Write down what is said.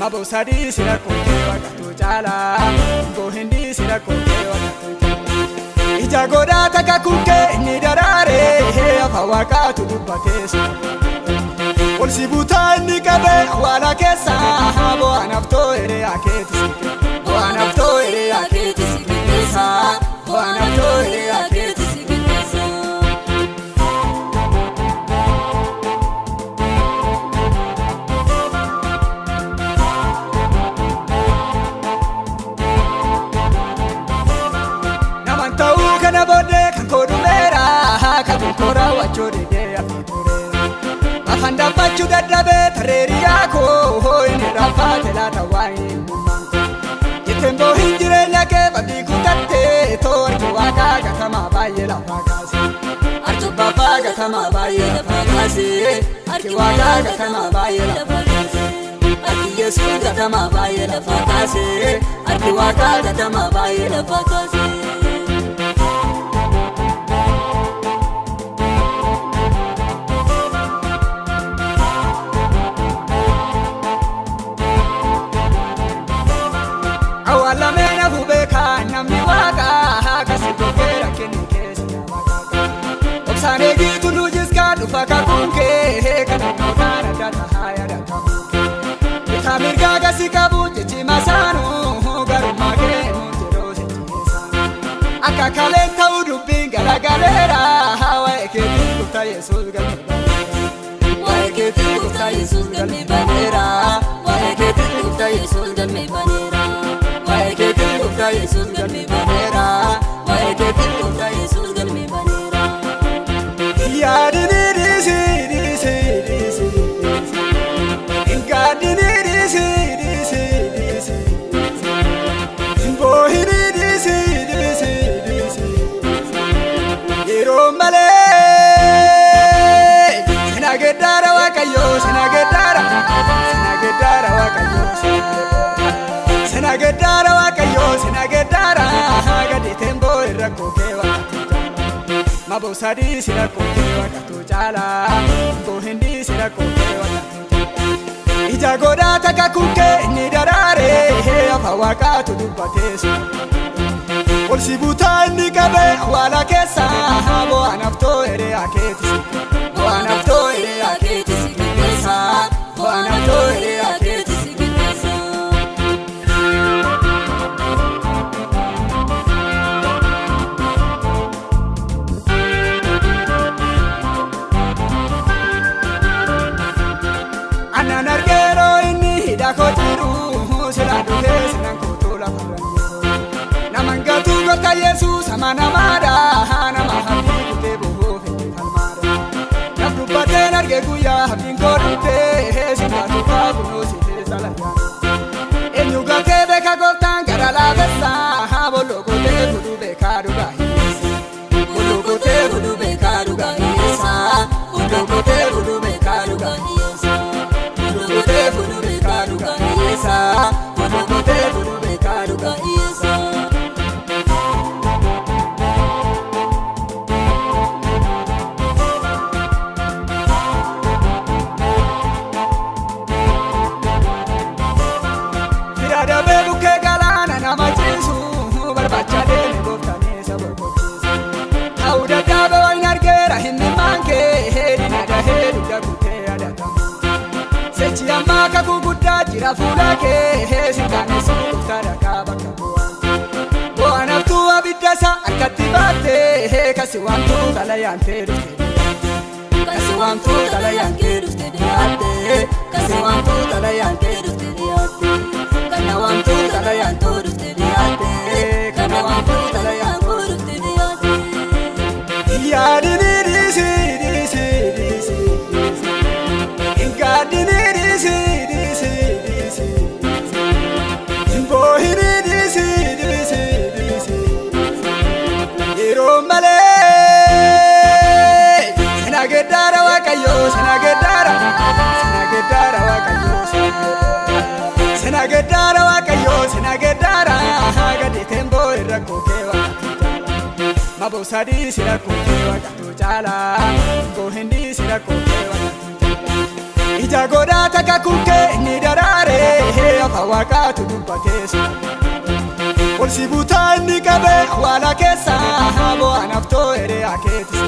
Mabosadi sira kote wakatu jala Gohindi sira kote wakatu jala Ija goda taka kuke ni darare Afa wakatu dubbate Ol sibuta ni kabe wala kesa Bo anafto ere aketi sike Bo anafto ere aketi sike kesa Bo anafto ere aketi sike kesa Kana bode kakodu mera kakukora wachori de afiture Afanda pachu dadabe tareri yako Ini rafate la tawaini mumanko Jitembo hinjire nyake babi kutate To arju waka gatama baye la fakasi Arju baba gatama baye la fakasi Arju waka gatama baye la fakasi Arju yesu gatama baye la fakasi Arju waka gatama baye la fakasi Awala mena hubeka nyamni waka Kasitokera keni kesi na wakaka Opsane gitu nujiska dufaka kunke Kana mokana data haya data muke Itamir gaga sikabu jechi masanu Garumake mujero sechi esanu Aka kalenta udubinga la galera Hawa eketi kufta yesus galmi banera Wa eketi kufta yesus galmi banera Wa eketi kufta yesus galmi banera Yesus galmi banera Wae ketil kota Yesus galmi banera Ya dini disi disi disi Inka dini disi disi disi Bohini disi disi disi Yero male Sinagedara wakayo Sinagedara Sinagedara wakayo Sinagedara wakayo Sinagedara Gadi tembo irako kewa Mabosadi sira kote wakatu jala Gohindi sira kote wakatu jala Ija goda taka kuke ni darare Afa wakatu dubbate Ol sibuta ni kabe wala kesa Bo anafto ere aketi sike Bo anafto ere aketi sike kesa Bo anafto ere aketi sike kesa Anargero inni hida kotiru Sila duhe sinan kotula farangero Namangatu kota Yesus ama namada Nama hati kute boho fete falmada Nafdubate narge guya habin kodute Sila duha kuno site salayana Enyuga kebe kagotan gara la besa Bolo kote kudu beka duga hiyesa Bolo kote kudu beka duga hiyesa Bolo kote kudu beka duga hiyesa Kote kudu beka duga hiyesa Bolo kote kudu beka duga hiyesa Firada bebuke galana nama Jesu Barbacha dene goftane sabakotisu Auda dabe wainargera hinne manke Hedina da hedu da kute adatamu Sechi amaka kuguda jira fulake Sintane sukutara kabaka buwantu Buwanaftu abidasa arkatibate Kasi wantu talayante dufte Kasi wantu talayante dufte diate Kasi wantu talayante dufte diate Kana wantu talayantu dufte diate Kana wantu talayantu dufte diate Ya dini disi disi disi Inka dini disi disi disi Bohini disi disi disi Yero male Sinagedara wakayo Sinagedara Sinagedara wakayo Sinagedara wakayo Sinagedara Gadi tembo irako kewa Mabosadi sira kote wakatu jala Gohindi sira kote wakatu jala ija godhaata kakukkee inni daraaree afa waaqaatu dubbateessu ol si butaa inni qabee awwaala keessaa bu'aa naftoo hiree akeetis